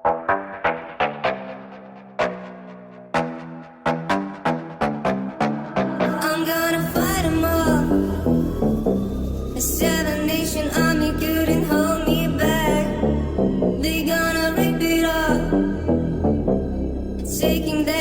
I'm gonna fight 'em all. A seven-nation army couldn't hold me back. They gonna rip it off, taking that.